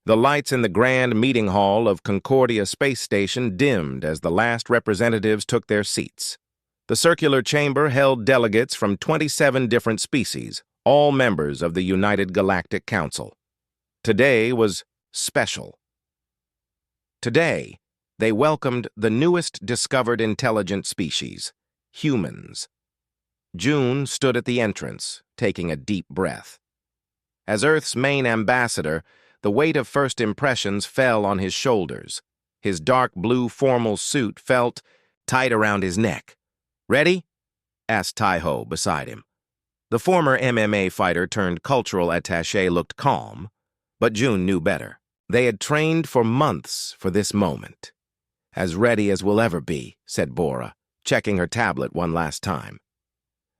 The lights in the grand meeting hall of Concordia Space Station dimmed as the last representatives took their seats. The circular chamber held delegates from 27 different species, all members of the United Galactic Council. Today was special. Today, they welcomed the newest discovered intelligent species, humans. June stood at the entrance, taking a deep breath. As Earth's main ambassador, the weight of first impressions fell on his shoulders. His dark blue formal suit felt tight around his neck. "Ready?" asked Tai-Ho beside him. The former MMA fighter turned cultural attaché looked calm, but June knew better. They had trained for months for this moment. "As ready as we'll ever be," said Bora, checking her tablet one last time.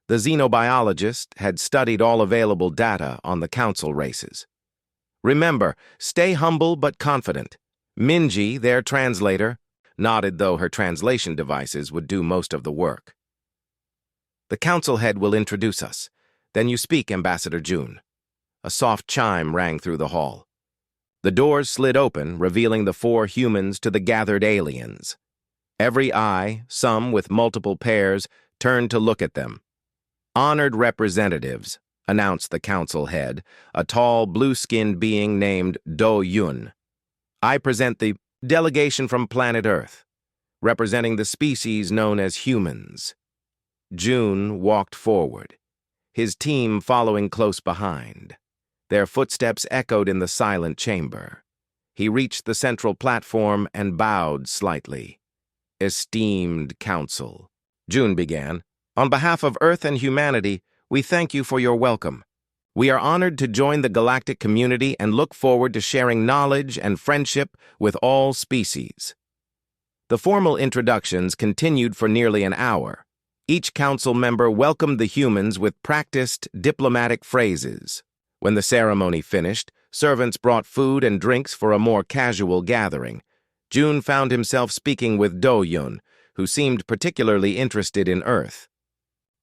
The xenobiologist had studied all available data on the council races. "Remember, stay humble but confident." Minji, their translator, nodded, though her translation devices would do most of the work. "The council head will introduce us. Then you speak, Ambassador June." A soft chime rang through the hall. The doors slid open, revealing the 4 humans to the gathered aliens. Every eye, some with multiple pairs, turned to look at them. "Honored representatives," announced the council head, a tall, blue-skinned being named Do-Yun. "I present the delegation from planet Earth, representing the species known as humans." June walked forward, his team following close behind. Their footsteps echoed in the silent chamber. He reached the central platform and bowed slightly. "Esteemed Council," June began, "on behalf of Earth and humanity, we thank you for your welcome. We are honored to join the galactic community and look forward to sharing knowledge and friendship with all species." The formal introductions continued for nearly an hour. Each council member welcomed the humans with practiced diplomatic phrases. When the ceremony finished, servants brought food and drinks for a more casual gathering. June found himself speaking with Do-Yun, who seemed particularly interested in Earth.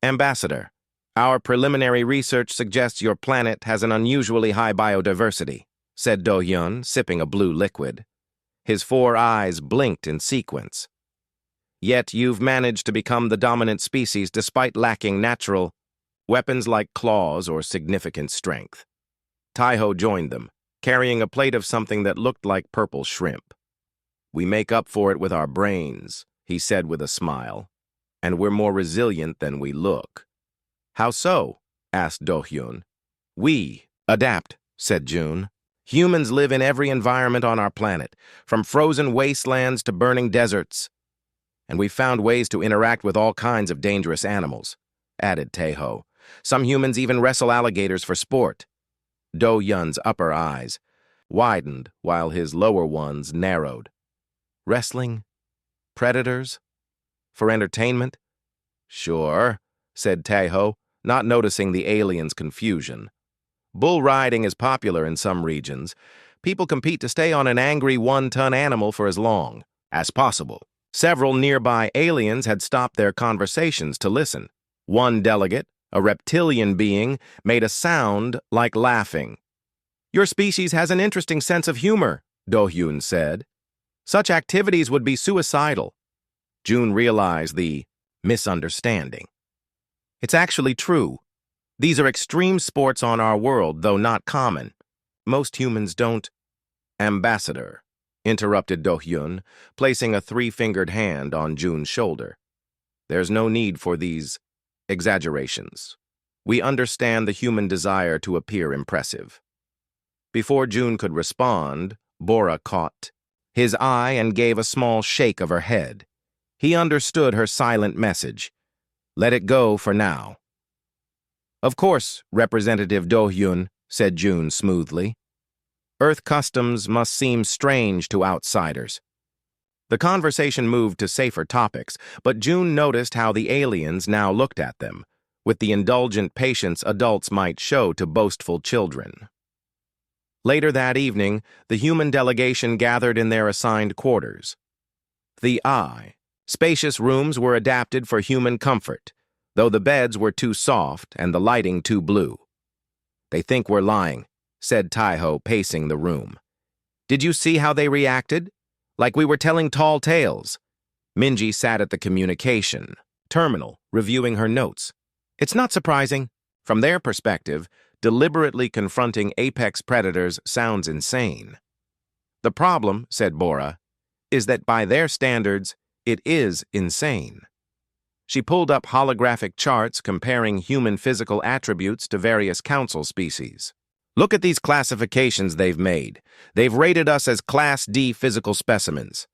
"Ambassador, our preliminary research suggests your planet has an unusually high biodiversity," said Do-Yun, sipping a blue liquid. His 4 eyes blinked in sequence. "Yet you've managed to become the dominant species despite lacking natural weapons like claws or significant strength." Tai-Ho joined them, carrying a plate of something that looked like purple shrimp. "We make up for it with our brains," he said with a smile, "and we're more resilient than we look." "How so?" asked Do-Hyun. "We adapt," said June. "Humans live in every environment on our planet, from frozen wastelands to burning deserts. And we found ways to interact with all kinds of dangerous animals," added Tai-Ho. "Some humans even wrestle alligators for sport." Do-Yun's upper eyes widened while his lower ones narrowed. "Wrestling? Predators? For entertainment?" "Sure," said Tai-Ho, not noticing the alien's confusion. "Bull riding is popular in some regions. People compete to stay on an angry 1-ton animal for as long as possible." Several nearby aliens had stopped their conversations to listen. One delegate, a reptilian being, made a sound like laughing. "Your species has an interesting sense of humor," Do-Hyun said. "Such activities would be suicidal." June realized the misunderstanding. "It's actually true. These are extreme sports on our world, though not common. Most humans don't." "Ambassador," interrupted Do-Hyun, placing a 3-fingered hand on June's shoulder. "There's no need for these exaggerations. We understand the human desire to appear impressive." Before June could respond, Bora caught his eye and gave a small shake of her head. He understood her silent message. "Let it go for now." "Of course, Representative Do-Hyun," said June smoothly. "Earth customs must seem strange to outsiders." The conversation moved to safer topics, but June noticed how the aliens now looked at them, with the indulgent patience adults might show to boastful children. Later that evening, the human delegation gathered in their assigned quarters. The spacious rooms were adapted for human comfort, though the beds were too soft and the lighting too blue. "They think we're lying," said Tai-Ho, pacing the room. Did you see how they reacted? Like we were telling tall tales. Minji sat at the communication terminal, reviewing her notes. It's not surprising. From their perspective, deliberately confronting apex predators sounds insane. The problem, said Bora, is that by their standards, it is insane. She pulled up holographic charts comparing human physical attributes to various council species. Look at these classifications they've made. They've rated us as Class D physical specimens.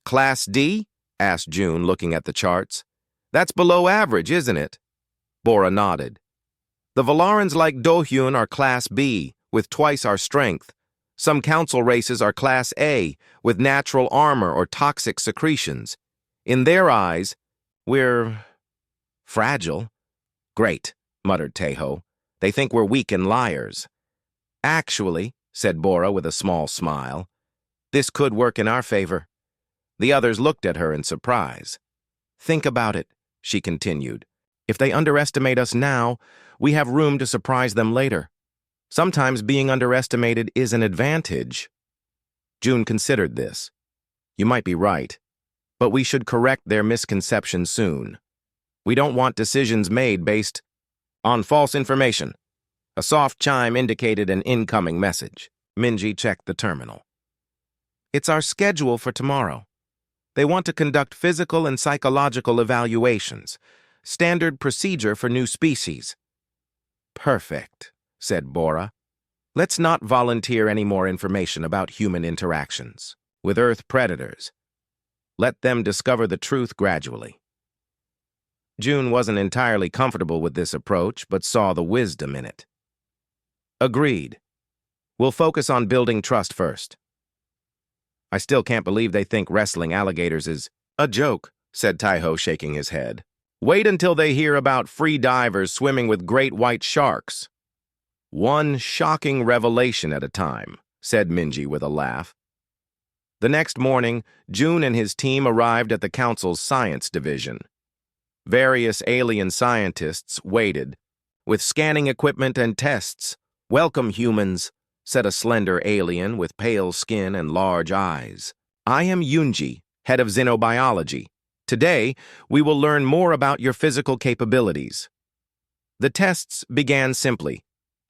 Class D? Asked June, looking at the charts. That's below average, isn't it? Bora nodded. The Valarans like Dohyun are Class B, with twice our strength. Some council races are Class A, with natural armor or toxic secretions. In their eyes, we're fragile. Great, muttered Tejo. They think we're weak and liars. Actually, said Bora with a small smile, this could work in our favor. The others looked at her in surprise. Think about it, she continued. If they underestimate us now, we have room to surprise them later. Sometimes being underestimated is an advantage. June considered this. You might be right, but we should correct their misconception soon. We don't want decisions made based on false information. A soft chime indicated an incoming message. Minji checked the terminal. It's our schedule for tomorrow. They want to conduct physical and psychological evaluations, standard procedure for new species. Perfect, said Bora. Let's not volunteer any more information about human interactions with Earth predators. Let them discover the truth gradually. June wasn't entirely comfortable with this approach, but saw the wisdom in it. Agreed. We'll focus on building trust first. I still can't believe they think wrestling alligators is a joke, said Tejo, shaking his head. Wait until they hear about free divers swimming with great white sharks. One shocking revelation at a time, said Minji with a laugh. The next morning, June and his team arrived at the council's science division. Various alien scientists waited, with scanning equipment and tests. Welcome, humans, said a slender alien with pale skin and large eyes. I am Yunji, head of xenobiology. Today, we will learn more about your physical capabilities. The tests began simply.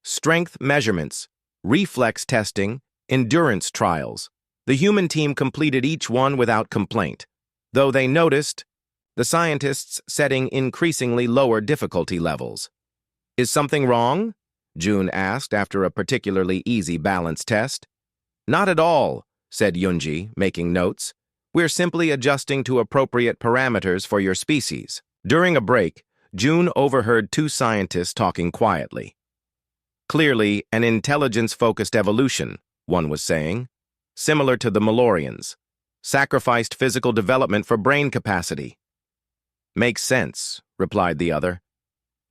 Strength measurements, reflex testing, endurance trials. The human team completed each one without complaint, though they noticed the scientists setting increasingly lower difficulty levels. Is something wrong? June asked after a particularly easy balance test. Not at all, said Yunji, making notes. We're simply adjusting to appropriate parameters for your species. During a break, June overheard two scientists talking quietly. Clearly, an intelligence-focused evolution, one was saying, similar to the Malorians, sacrificed physical development for brain capacity. Makes sense, replied the other.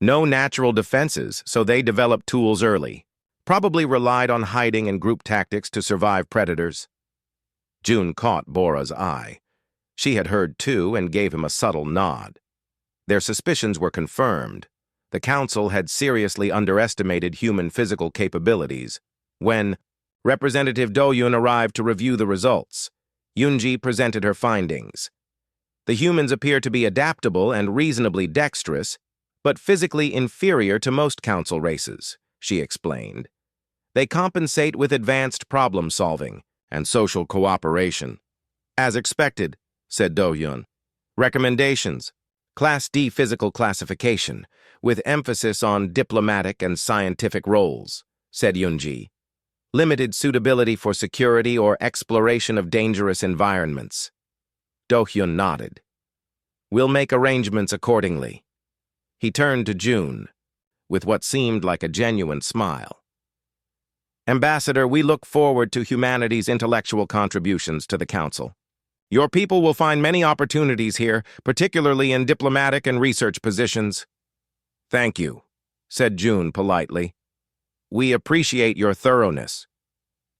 No natural defenses, so they developed tools early. Probably relied on hiding and group tactics to survive predators. June caught Bora's eye. She had heard too and gave him a subtle nod. Their suspicions were confirmed. The council had seriously underestimated human physical capabilities. When Representative Dohyun arrived to review the results, Yunji presented her findings. The humans appear to be adaptable and reasonably dexterous, but physically inferior to most council races, she explained. They compensate with advanced problem-solving and social cooperation. As expected, said Dohyun. Recommendations: Class D physical classification, with emphasis on diplomatic and scientific roles, said Yunji. Limited suitability for security or exploration of dangerous environments. Dohyun nodded. We'll make arrangements accordingly. He turned to June, with what seemed like a genuine smile. Ambassador, we look forward to humanity's intellectual contributions to the Council. Your people will find many opportunities here, particularly in diplomatic and research positions. Thank you, said June politely. We appreciate your thoroughness.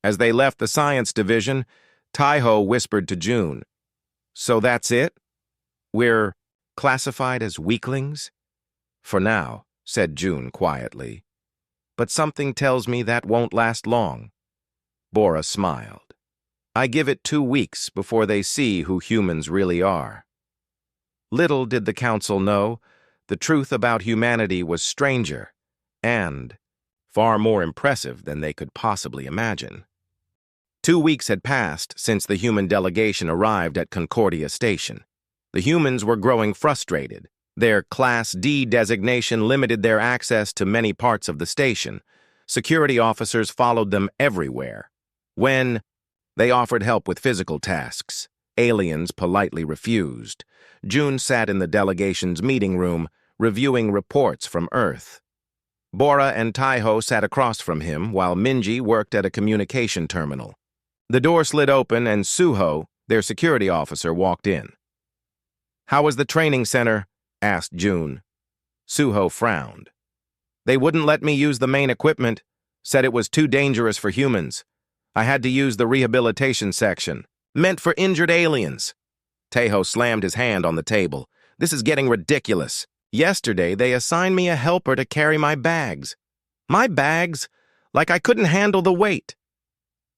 As they left the science division, Tejo whispered to June, So that's it? We're classified as weaklings? For now, said June quietly. But something tells me that won't last long. Bora smiled. I give it 2 weeks before they see who humans really are. Little did the council know, the truth about humanity was stranger and far more impressive than they could possibly imagine. 2 weeks had passed since the human delegation arrived at Concordia Station. The humans were growing frustrated. Their Class D designation limited their access to many parts of the station. Security officers followed them everywhere. When they offered help with physical tasks, aliens politely refused. June sat in the delegation's meeting room, reviewing reports from Earth. Bora and Taiho sat across from him, while Minji worked at a communication terminal. The door slid open and Suho, their security officer, walked in. "How was the training center?" asked June. Suho frowned. "They wouldn't let me use the main equipment, said it was too dangerous for humans. I had to use the rehabilitation section, meant for injured aliens." Taiho slammed his hand on the table. "This is getting ridiculous. Yesterday, they assigned me a helper to carry my bags. My bags? Like I couldn't handle the weight."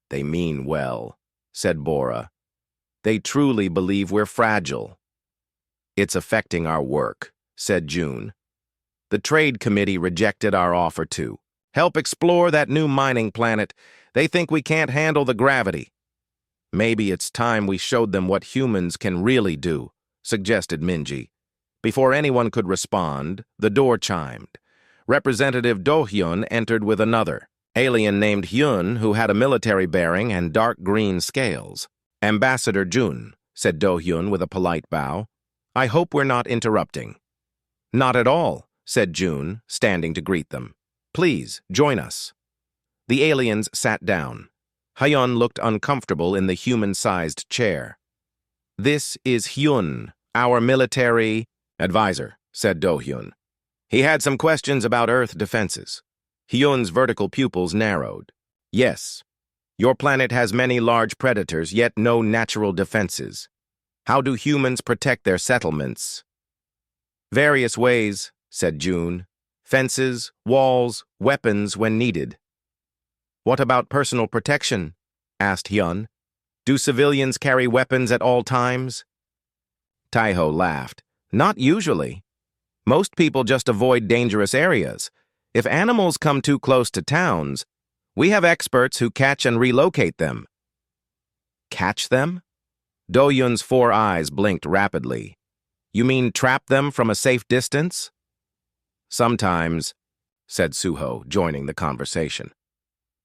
"They mean well," said Bora. "They truly believe we're fragile." "It's affecting our work," said June. "The trade committee rejected our offer to help explore that new mining planet. They think we can't handle the gravity." "Maybe it's time we showed them what humans can really do," suggested Minji. Before anyone could respond, the door chimed. Representative Do-hyun entered with another alien named Hyun, who had a military bearing and dark green scales. "Ambassador Jun," said Do-hyun with a polite bow. "I hope we're not interrupting." "Not at all," said Jun, standing to greet them. "Please, join us." The aliens sat down. Hyun looked uncomfortable in the human-sized chair. "This is Hyun, our military advisor," said Do-hyun. He had some questions about Earth defenses. Hyun's vertical pupils narrowed. "Yes, your planet has many large predators, yet no natural defenses. How do humans protect their settlements?" "Various ways," said June. "Fences, walls, weapons when needed." "What about personal protection?" asked Hyun. "Do civilians carry weapons at all times?" Taiho laughed. "Not usually. Most people just avoid dangerous areas. If animals come too close to towns, we have experts who catch and relocate them." "Catch them?" Do-hyun's 4 eyes blinked rapidly. "You mean trap them from a safe distance?" "Sometimes," said Suho, joining the conversation.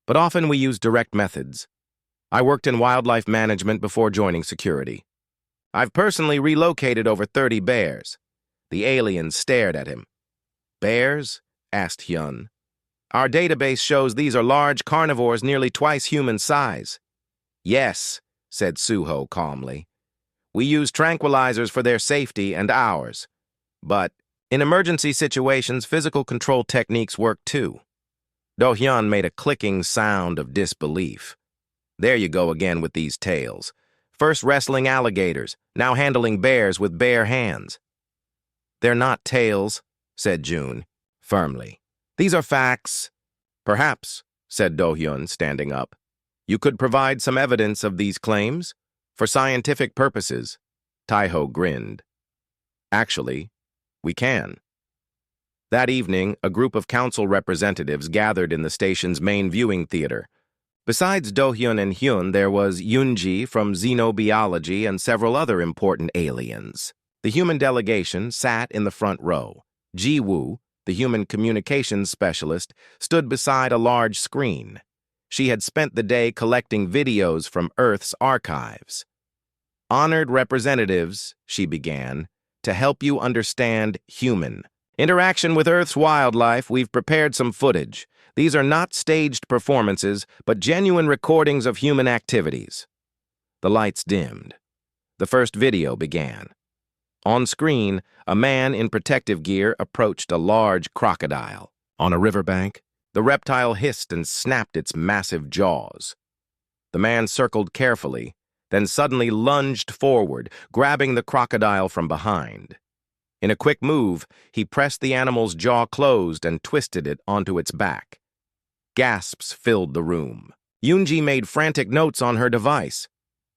"But often we use direct methods. I worked in wildlife management before joining security. I've personally relocated over 30 bears." The aliens stared at him. "Bears?" asked Hyun. "Our database shows these are large carnivores nearly twice human size." "Yes," said Suho calmly. "We use tranquilizers for their safety and ours. But in emergency situations, physical control techniques work too." Do-hyun made a clicking sound of disbelief. "There you go again with these tales. First wrestling alligators, now handling bears with bare hands." "They're not tales," said June, firmly. "These are facts." "Perhaps," said Do-hyun, standing up. "You could provide some evidence of these claims? For scientific purposes." Taiho grinned. "Actually, we can." That evening, a group of council representatives gathered in the station's main viewing theater. Besides Do-hyun and Hyun, there was Yoonji from xenobiology and several other important aliens. The human delegation sat in the front row. Ji-woo, the human communications specialist, stood beside a large screen. She had spent the day collecting videos from Earth's archives. "Honored representatives," she began, "to help you understand human interaction with Earth's wildlife, we've prepared some footage. These are not staged performances, but genuine recordings of human activities." The lights dimmed. The first video began. On screen, a man in protective gear approached a large crocodile. On a riverbank, the reptile hissed and snapped its massive jaws. The man circled carefully, then suddenly lunged forward, grabbing the crocodile from behind. In a quick move, he pressed the animal's jaw closed and twisted it onto its back. Gasps filled the room. Yoonji made frantic notes on her device.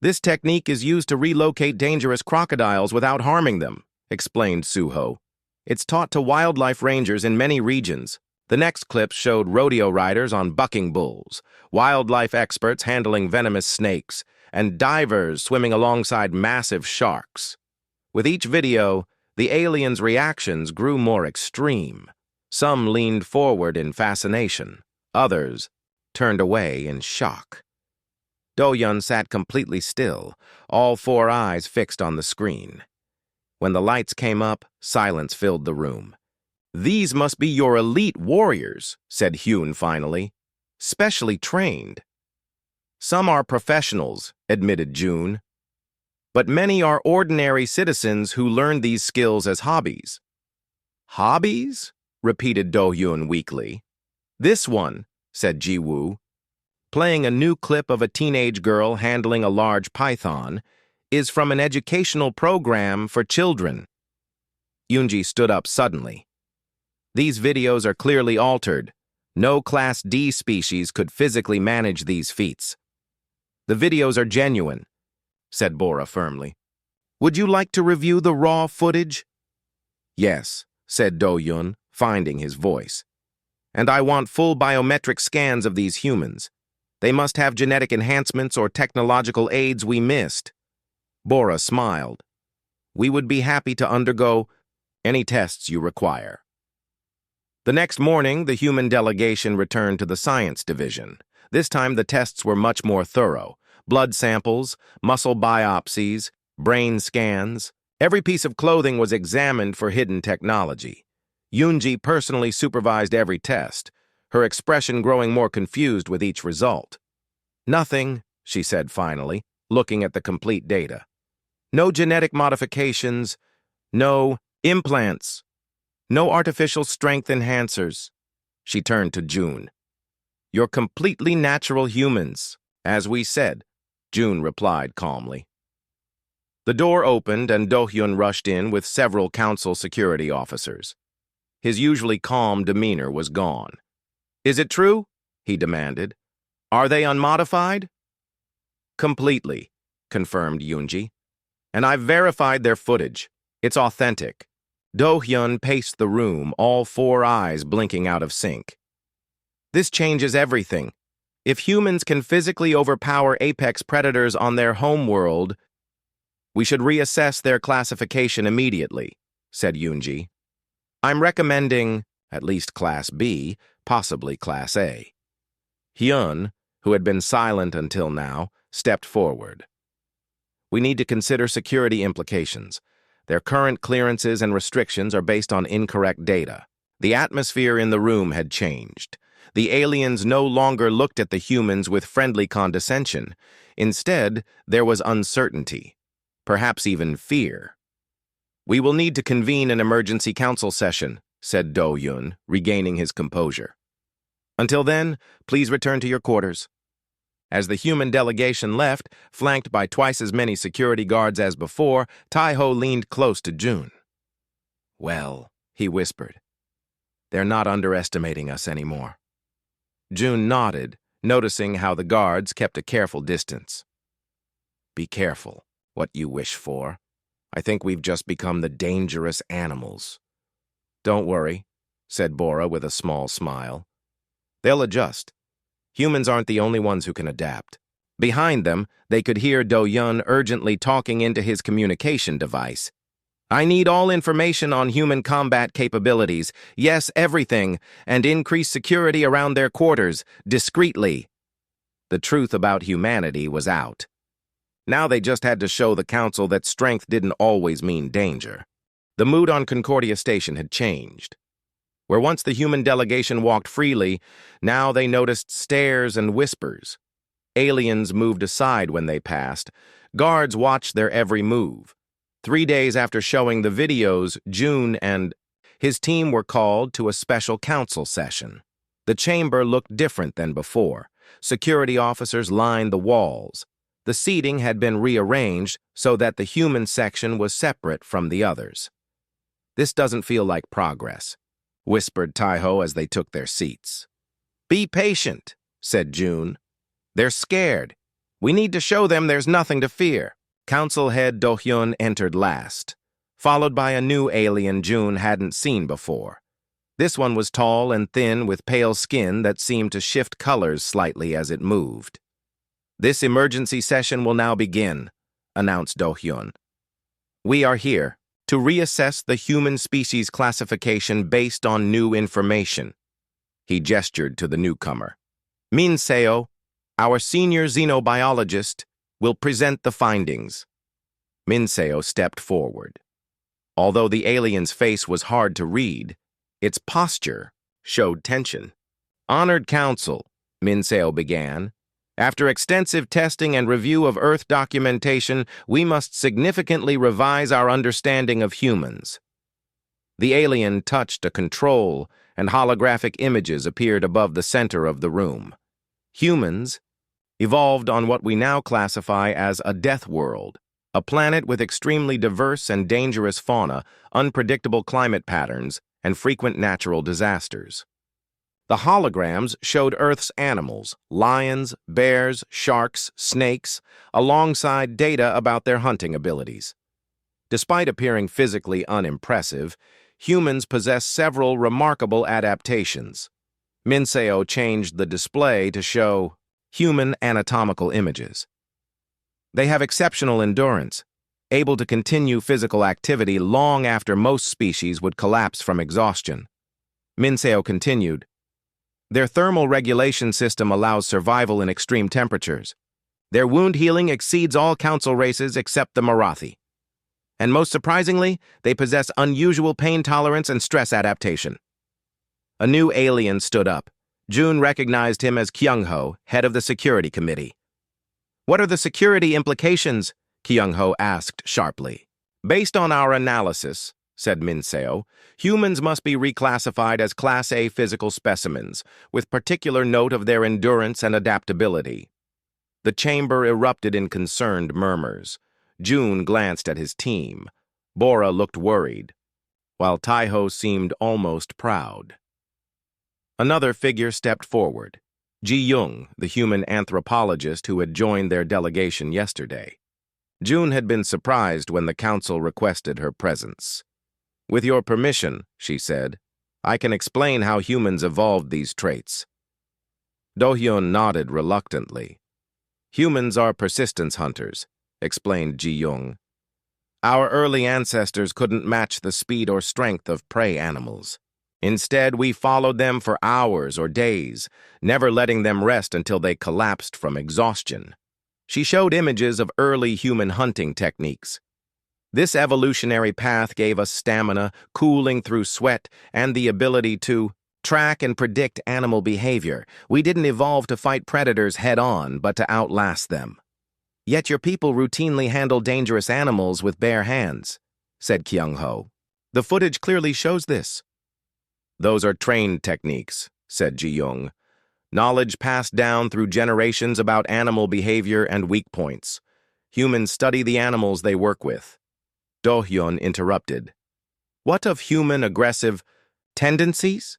This technique is used to relocate dangerous crocodiles without harming them, explained Suho. It's taught to wildlife rangers in many regions. The next clips showed rodeo riders on bucking bulls, wildlife experts handling venomous snakes, and divers swimming alongside massive sharks. With each video, the aliens' reactions grew more extreme. Some leaned forward in fascination. Others turned away in shock. Do-Yun sat completely still, all four eyes fixed on the screen. When the lights came up, silence filled the room. "These must be your elite warriors," said Hyun finally. "Specially trained." "Some are professionals," admitted June. "But many are ordinary citizens who learn these skills as hobbies." "Hobbies?" repeated Do-Hyun weakly. "This one," said Ji-woo, playing a new clip of a teenage girl handling a large python, "is from an educational program for children." Yoonji stood up suddenly. "These videos are clearly altered. No Class D species could physically manage these feats." "The videos are genuine," said Bora firmly. "Would you like to review the raw footage?" "Yes," said Do-Yun, finding his voice. "And I want full biometric scans of these humans. They must have genetic enhancements or technological aids we missed." Bora smiled. "We would be happy to undergo any tests you require." The next morning, the human delegation returned to the science division. This time, the tests were much more thorough. Blood samples, muscle biopsies, brain scans. Every piece of clothing was examined for hidden technology. Yoonji personally supervised every test, her expression growing more confused with each result. "Nothing," she said finally, looking at the complete data. "No genetic modifications, no implants, no artificial strength enhancers." She turned to June. "You're completely natural humans, as we said," June replied calmly. The door opened and Do-Hyun rushed in with several council security officers. His usually calm demeanor was gone. "Is it true?" he demanded. "Are they unmodified?" "Completely," confirmed Yoonji. "And I've verified their footage. It's authentic." Do-Hyun paced the room, all four eyes blinking out of sync. "This changes everything. If humans can physically overpower apex predators on their home world, we should reassess their classification immediately," said Yoonji. "I'm recommending at least Class B, possibly Class A." Hyun, who had been silent until now, stepped forward. "We need to consider security implications. Their current clearances and restrictions are based on incorrect data. The atmosphere in the room had changed. The aliens no longer looked at the humans with friendly condescension. Instead, there was uncertainty, perhaps even fear. "We will need to convene an emergency council session," said Do-Hyun, regaining his composure. "Until then, please return to your quarters." As the human delegation left, flanked by twice as many security guards as before, Tai-ho leaned close to June. "Well," he whispered, "they're not underestimating us anymore." June nodded, noticing how the guards kept a careful distance. "Be careful what you wish for. I think we've just become the dangerous animals." "Don't worry," said Bora with a small smile. "They'll adjust. Humans aren't the only ones who can adapt." Behind them, they could hear Do-Yun urgently talking into his communication device. "I need all information on human combat capabilities. Yes, everything, and increase security around their quarters, discreetly." The truth about humanity was out. Now they just had to show the council that strength didn't always mean danger. The mood on Concordia Station had changed. Where once the human delegation walked freely, now they noticed stares and whispers. Aliens moved aside when they passed. Guards watched their every move. 3 days after showing the videos, June and his team were called to a special council session. The chamber looked different than before. Security officers lined the walls. The seating had been rearranged so that the human section was separate from the others. "This doesn't feel like progress," whispered Tai-ho as they took their seats. "Be patient," said June. "They're scared. We need to show them there's nothing to fear. Council head Do-hyun entered last, followed by a new alien June hadn't seen before. This one was tall and thin with pale skin that seemed to shift colors slightly as it moved. This emergency session will now begin, announced Do-hyun. We are here to reassess the human species classification based on new information. He gestured to the newcomer. Min Seo, our senior xenobiologist, will present the findings. Min Seo stepped forward. Although the alien's face was hard to read, its posture showed tension. Honored Council, Min Seo began. After extensive testing and review of Earth documentation, we must significantly revise our understanding of humans. The alien touched a control, and holographic images appeared above the center of the room. Humans evolved on what we now classify as a death world, a planet with extremely diverse and dangerous fauna, unpredictable climate patterns, and frequent natural disasters. The holograms showed Earth's animals, lions, bears, sharks, snakes, alongside data about their hunting abilities. Despite appearing physically unimpressive, humans possess several remarkable adaptations. Min Seo changed the display to show human anatomical images. They have exceptional endurance, able to continue physical activity long after most species would collapse from exhaustion. Min Seo continued, their thermal regulation system allows survival in extreme temperatures. Their wound healing exceeds all council races except the Marathi. And most surprisingly, they possess unusual pain tolerance and stress adaptation. A new alien stood up. June recognized him as Kyung-ho, head of the security committee. What are the security implications? Kyung-ho asked sharply. Based on our analysis, said Min Seo, humans must be reclassified as Class A physical specimens, with particular note of their endurance and adaptability. The chamber erupted in concerned murmurs. June glanced at his team. Bora looked worried, while Taiho seemed almost proud. Another figure stepped forward, Ji-young, the human anthropologist who had joined their delegation yesterday. June had been surprised when the council requested her presence. With your permission, she said, I can explain how humans evolved these traits. Do-hyun nodded reluctantly. Humans are persistence hunters, explained Ji-young. Our early ancestors couldn't match the speed or strength of prey animals. Instead, we followed them for hours or days, never letting them rest until they collapsed from exhaustion. She showed images of early human hunting techniques. This evolutionary path gave us stamina, cooling through sweat, and the ability to track and predict animal behavior. We didn't evolve to fight predators head-on, but to outlast them. Yet your people routinely handle dangerous animals with bare hands, said Kyung-ho. The footage clearly shows this. Those are trained techniques, said Ji-young. Knowledge passed down through generations about animal behavior and weak points. Humans study the animals they work with. Do-hyun interrupted. What of human aggressive tendencies?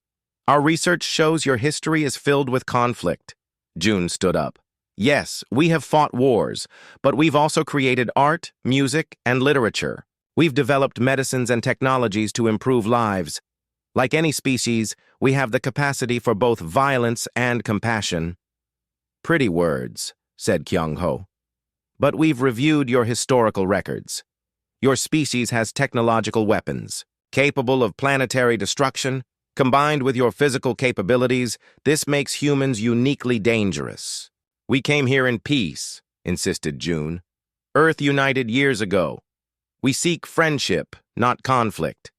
Our research shows your history is filled with conflict. June stood up. Yes, we have fought wars, but we've also created art, music, and literature. We've developed medicines and technologies to improve lives. Like any species, we have the capacity for both violence and compassion. Pretty words, said Kyung-ho. But we've reviewed your historical records. Your species has technological weapons, capable of planetary destruction. Combined with your physical capabilities, this makes humans uniquely dangerous. We came here in peace, insisted June. Earth united years ago. We seek friendship, not conflict.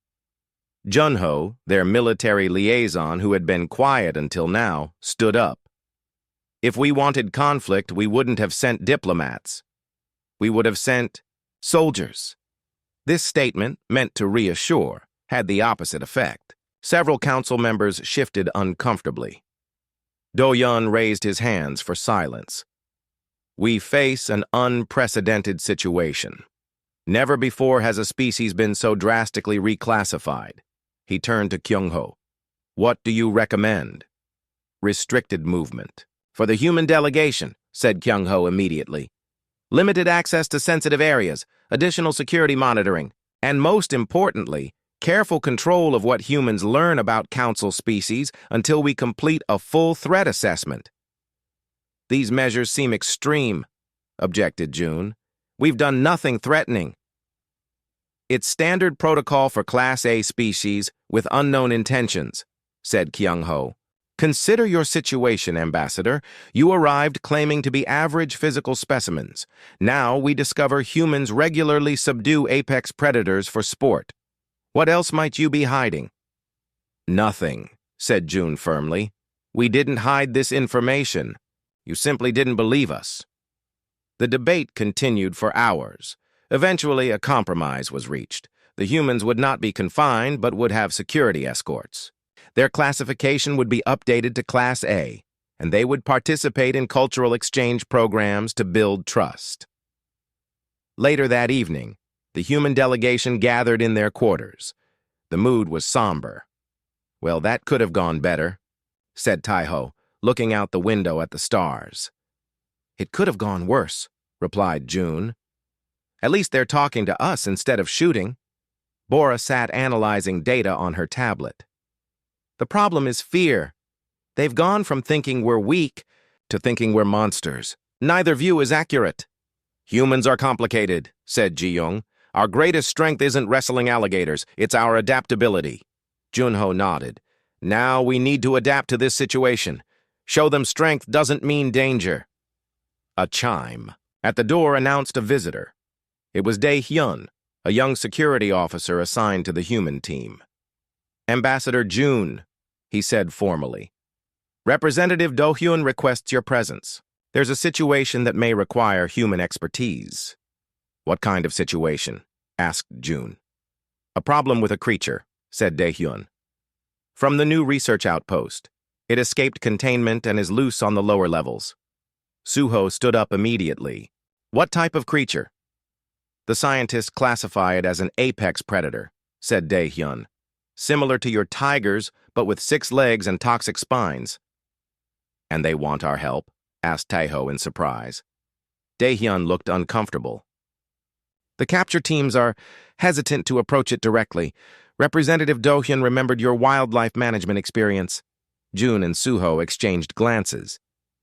Junho, their military liaison who had been quiet until now, stood up. If we wanted conflict, we wouldn't have sent diplomats. We would have sent soldiers. This statement, meant to reassure, had the opposite effect. Several council members shifted uncomfortably. Do-hyun raised his hands for silence. We face an unprecedented situation. Never before has a species been so drastically reclassified. He turned to Kyung-ho. What do you recommend? Restricted movement. For the human delegation, said Kyung-ho immediately. Limited access to sensitive areas, additional security monitoring, and most importantly, careful control of what humans learn about Council species until we complete a full threat assessment. These measures seem extreme, objected June. We've done nothing threatening. It's standard protocol for Class A species with unknown intentions, said Kyung-ho. Consider your situation, Ambassador. You arrived claiming to be average physical specimens. Now we discover humans regularly subdue apex predators for sport. What else might you be hiding? Nothing, said June firmly. We didn't hide this information. You simply didn't believe us. The debate continued for hours. Eventually, a compromise was reached. The humans would not be confined, but would have security escorts. Their classification would be updated to Class A, and they would participate in cultural exchange programs to build trust. Later that evening, the human delegation gathered in their quarters. The mood was somber. Well, that could have gone better, said Taiho, looking out the window at the stars. It could have gone worse, replied June. At least they're talking to us instead of shooting. Bora sat analyzing data on her tablet. The problem is fear. They've gone from thinking we're weak to thinking we're monsters. Neither view is accurate. Humans are complicated, said Ji-young. Our greatest strength isn't wrestling alligators, it's our adaptability. Junho nodded. Now we need to adapt to this situation. Show them strength doesn't mean danger. A chime at the door announced a visitor. It was Dae-hyun, a young security officer assigned to the human team. Ambassador June, he said formally. Representative Do-hyun requests your presence. There's a situation that may require human expertise. What kind of situation? Asked June. A problem with a creature, said Dae-hyun. From the new research outpost. It escaped containment and is loose on the lower levels. Suho stood up immediately. What type of creature? The scientists classify it as an apex predator, said Dae-hyun. Similar to your tigers, but with 6 legs and toxic spines. And they want our help? Asked Taiho in surprise. Dae-hyun looked uncomfortable. The capture teams are hesitant to approach it directly. Representative Do-hyun remembered your wildlife management experience. June and Suho exchanged glances.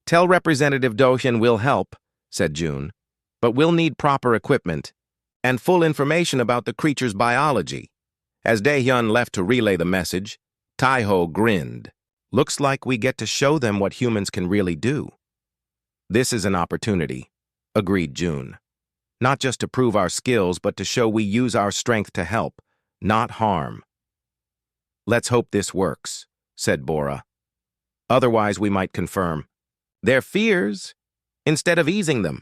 Tell Representative Do-hyun we'll help, said June, but we'll need proper equipment and full information about the creature's biology. As Dae-hyun left to relay the message, Taiho grinned. Looks like we get to show them what humans can really do. This is an opportunity, agreed June. Not just to prove our skills, but to show we use our strength to help, not harm. Let's hope this works, said Bora. Otherwise, we might confirm their fears instead of easing them.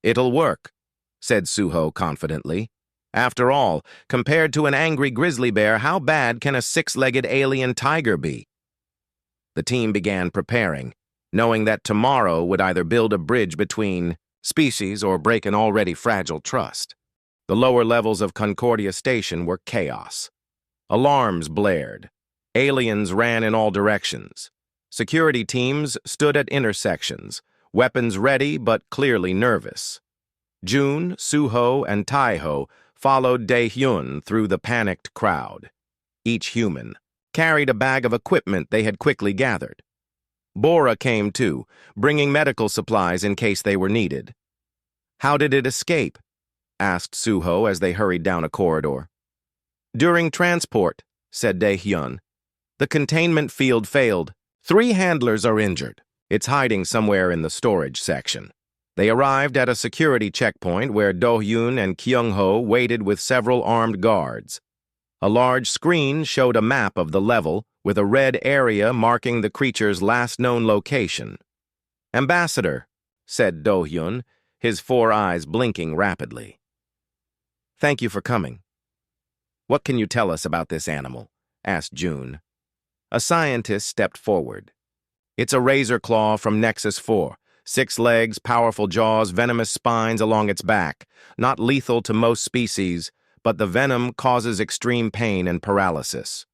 It'll work, said Suho confidently. After all, compared to an angry grizzly bear, how bad can a 6-legged alien tiger be? The team began preparing, knowing that tomorrow would either build a bridge between species or break an already fragile trust. The lower levels of Concordia Station were chaos. Alarms blared. Aliens ran in all directions. Security teams stood at intersections, weapons ready but clearly nervous. June, Suho, and Taiho followed Dae-hyun through the panicked crowd. Each human carried a bag of equipment they had quickly gathered. Bora came too, bringing medical supplies in case they were needed. How did it escape? Asked Suho as they hurried down a corridor. During transport, said Dae-hyun. The containment field failed. 3 handlers are injured. It's hiding somewhere in the storage section. They arrived at a security checkpoint where Do-hyun and Kyung-ho waited with several armed guards. A large screen showed a map of the level with a red area marking the creature's last known location. Ambassador, said Do-hyun, his 4 eyes blinking rapidly. Thank you for coming. What can you tell us about this animal? Asked June. A scientist stepped forward. It's a razor claw from Nexus 4. 6 legs, powerful jaws, venomous spines along its back. Not lethal to most species, but the venom causes extreme pain and paralysis.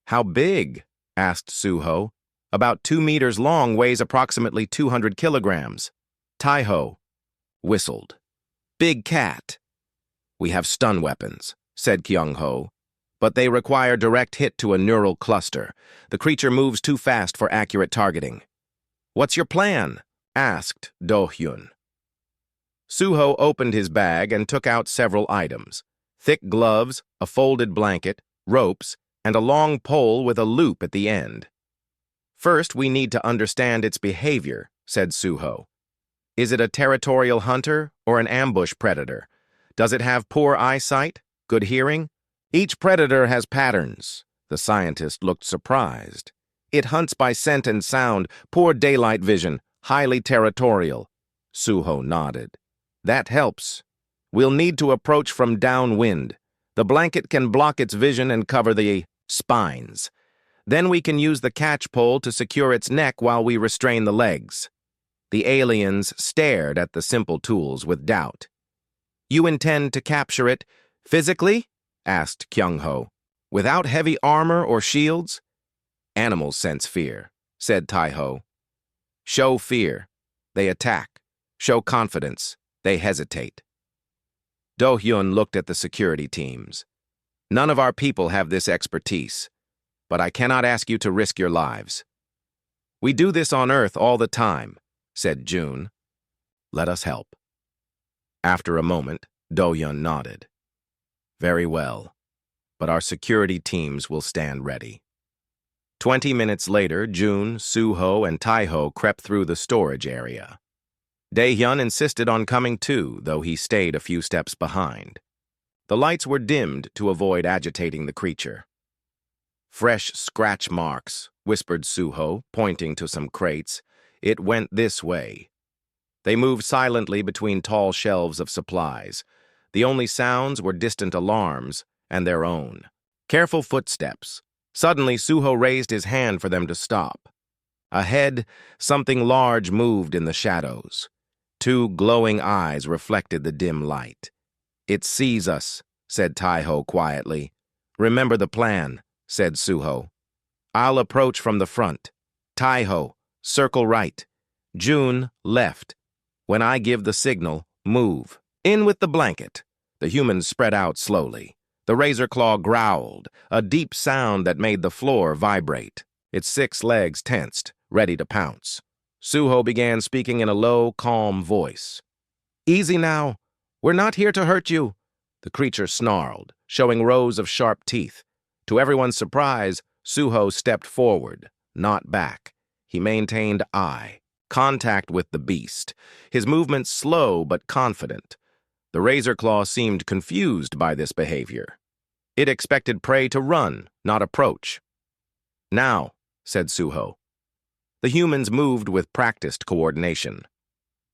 How big? Asked Suho. About 2 meters long, weighs approximately 200 kilograms. Tai-ho whistled. Big cat. We have stun weapons, said Kyung-ho, but they require direct hit to a neural cluster. The creature moves too fast for accurate targeting. What's your plan? Asked Do-hyun. Suho opened his bag and took out several items: thick gloves, a folded blanket, ropes, and a long pole with a loop at the end. First, we need to understand its behavior, said Suho. Is it a territorial hunter or an ambush predator? Does it have poor eyesight, good hearing? Each predator has patterns. The scientist looked surprised. It hunts by scent and sound, poor daylight vision, highly territorial. Suho nodded. That helps. We'll need to approach from downwind. The blanket can block its vision and cover the spines. Then we can use the catch pole to secure its neck while we restrain the legs. The aliens stared at the simple tools with doubt. You intend to capture it physically? Asked Kyung-ho. Without heavy armor or shields? Animals sense fear, said Tai-ho. Show fear. They attack. Show confidence. They hesitate. Do-hyun looked at the security teams. None of our people have this expertise, but I cannot ask you to risk your lives. We do this on Earth all the time, said June. Let us help. After a moment, Do-hyun nodded. Very well, but our security teams will stand ready. 20 minutes later, June, Suho, and Tai-ho crept through the storage area. Dae-hyun insisted on coming too, though he stayed a few steps behind. The lights were dimmed to avoid agitating the creature. Fresh scratch marks, whispered Suho, pointing to some crates. It went this way. They moved silently between tall shelves of supplies. The only sounds were distant alarms and their own. Careful footsteps. Suddenly, Suho raised his hand for them to stop. Ahead, something large moved in the shadows. 2 glowing eyes reflected the dim light. It sees us, said Tai-ho quietly. Remember the plan, said Suho. I'll approach from the front. Tai-ho, circle right. June, left. When I give the signal, move. In with the blanket. The humans spread out slowly. The razor claw growled, a deep sound that made the floor vibrate. Its 6 legs tensed, ready to pounce. Suho began speaking in a low, calm voice. Easy now. We're not here to hurt you. The creature snarled, showing rows of sharp teeth. To everyone's surprise, Suho stepped forward, not back. He maintained eye contact with the beast, his movements slow but confident. The razor claw seemed confused by this behavior. It expected prey to run, not approach. Now, said Suho. The humans moved with practiced coordination.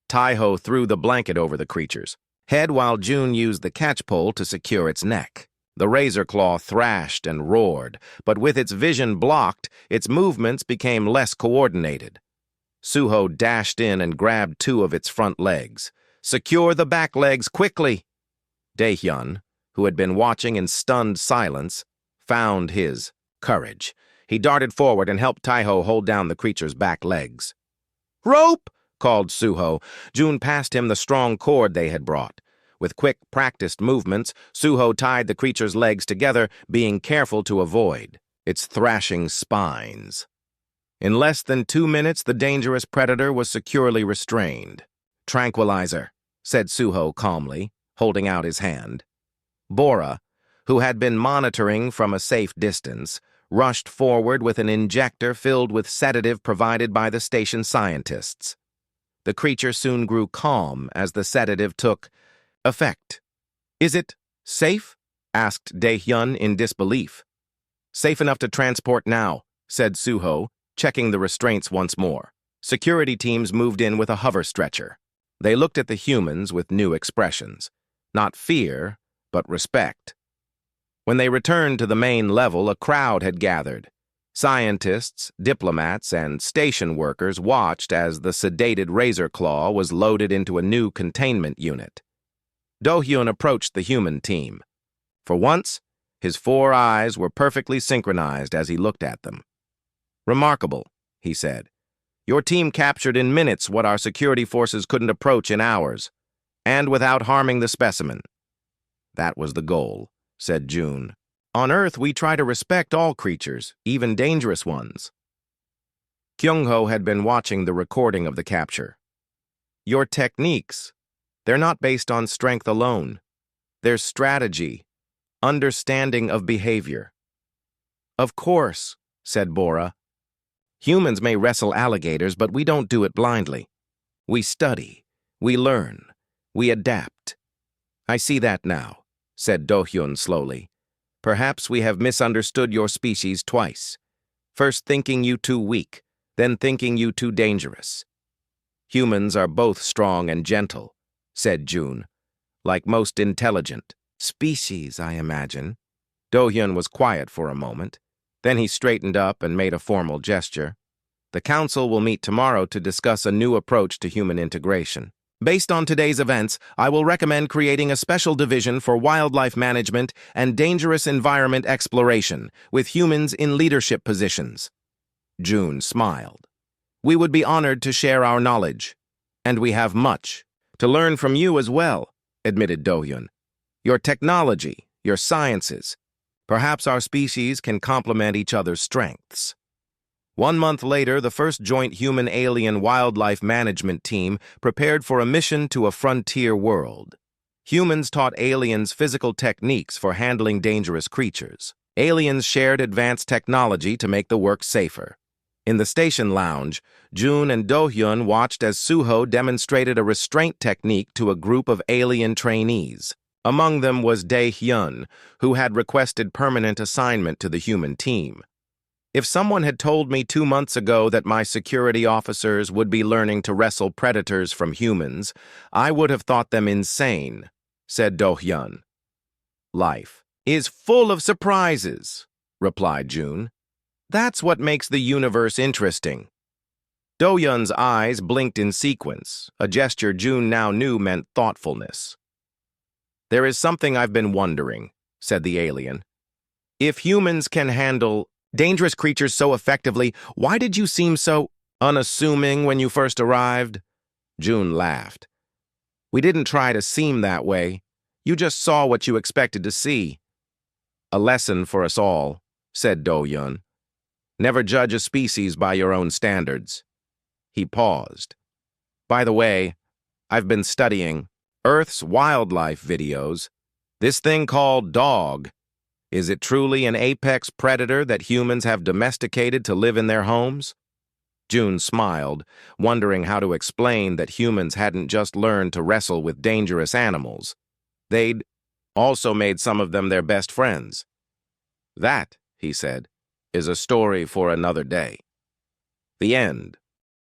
Tai-ho threw the blanket over the creature's head while June used the catch pole to secure its neck. The razor claw thrashed and roared, but with its vision blocked, its movements became less coordinated. Suho dashed in and grabbed 2 of its front legs. Secure the back legs quickly! Dae-hyun, who had been watching in stunned silence, found his courage. He darted forward and helped Tai-ho hold down the creature's back legs. Rope! Called Suho. June passed him the strong cord they had brought. With quick, practiced movements, Suho tied the creature's legs together, being careful to avoid its thrashing spines. In less than 2 minutes, the dangerous predator was securely restrained. Tranquilizer, said Suho calmly, holding out his hand. Bora, who had been monitoring from a safe distance, rushed forward with an injector filled with sedative provided by the station scientists. The creature soon grew calm as the sedative took effect. Is it safe? Asked Dae-hyun in disbelief. Safe enough to transport now, said Suho, checking the restraints once more. Security teams moved in with a hover stretcher. They looked at the humans with new expressions. Not fear, but respect. When they returned to the main level, a crowd had gathered. Scientists, diplomats, and station workers watched as the sedated razor claw was loaded into a new containment unit. Do-hyun approached the human team. For once, his 4 eyes were perfectly synchronized as he looked at them. Remarkable, he said. Your team captured in minutes what our security forces couldn't approach in hours, and without harming the specimen. That was the goal, said June. On Earth, we try to respect all creatures, even dangerous ones. Kyung-ho had been watching the recording of the capture. Your techniques, they're not based on strength alone. There's strategy, understanding of behavior. Of course, said Bora. Humans may wrestle alligators, but we don't do it blindly. We study, we learn, we adapt. I see that now, said Do-hyun slowly. Perhaps we have misunderstood your species twice. First thinking you too weak, then thinking you too dangerous. Humans are both strong and gentle, said June. Like most intelligent species, I imagine. Do-hyun was quiet for a moment. Then he straightened up and made a formal gesture. The council will meet tomorrow to discuss a new approach to human integration. Based on today's events, I will recommend creating a special division for wildlife management and dangerous environment exploration, with humans in leadership positions. June smiled. We would be honored to share our knowledge. And we have much to learn from you as well, admitted Do-hyun. Your technology, your sciences. Perhaps our species can complement each other's strengths. 1 month later, the first joint human-alien wildlife management team prepared for a mission to a frontier world. Humans taught aliens physical techniques for handling dangerous creatures. Aliens shared advanced technology to make the work safer. In the station lounge, June and Do-hyun watched as Suho demonstrated a restraint technique to a group of alien trainees. Among them was Dae-hyun, who had requested permanent assignment to the human team. If someone had told me 2 months ago that my security officers would be learning to wrestle predators from humans, I would have thought them insane, said Do-hyun. Life is full of surprises, replied June. That's what makes the universe interesting. Do-hyun's eyes blinked in sequence, a gesture June now knew meant thoughtfulness. There is something I've been wondering, said the alien. If humans can handle dangerous creatures so effectively, why did you seem so unassuming when you first arrived? June laughed. We didn't try to seem that way. You just saw what you expected to see. A lesson for us all, said Do-hyun. Never judge a species by your own standards. He paused. By the way, I've been studying Earth's wildlife videos. This thing called dog. Is it truly an apex predator that humans have domesticated to live in their homes? June smiled, wondering how to explain that humans hadn't just learned to wrestle with dangerous animals. They'd also made some of them their best friends. That, he said, is a story for another day. The end.